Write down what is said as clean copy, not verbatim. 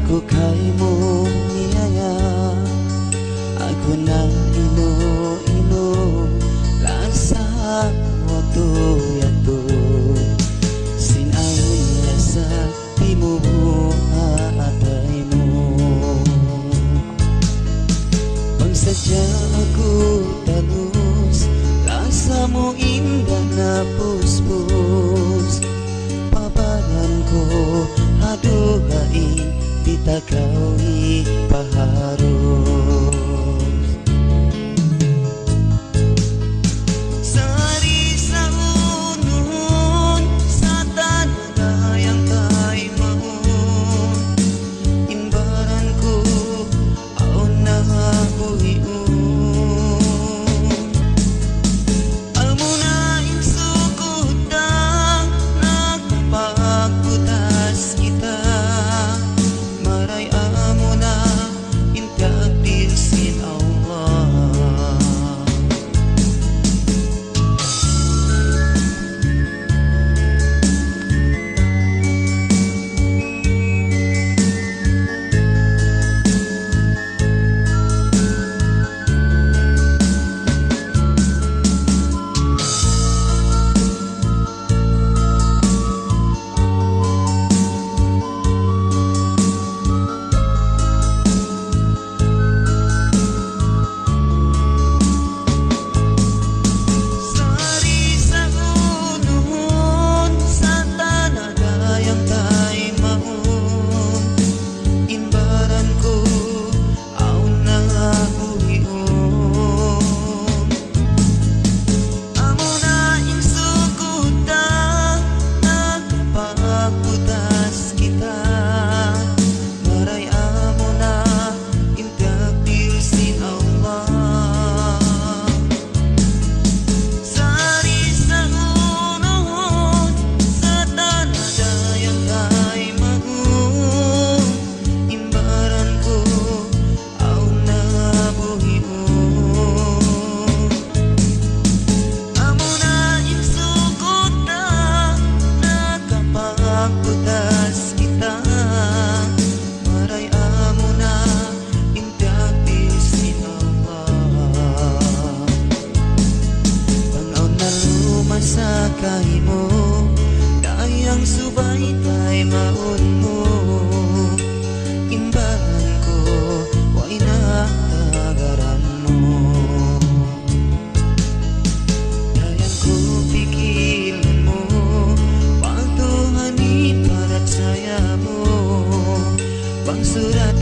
Aku kay mo niyaya, ako na ino-ino lasa waktu yato sinawin lasa di mo atay mo. Pagsadya ako talus, lasa mo indah na puspos. Pabaran ko haduhain kita kau ipaharus. Sari sa unun sa tanah yang kay maun, imbaran ko aon na buhiun. Amo na insukutang nagpagputas kita, putas kita, maray amo na indak bisin Allah. Panaw na lumasa kahimo, dayang subay tay maun mo. Imbaran ko way na tagaran mo, dayang ko pikilan mo saya mo, bang surat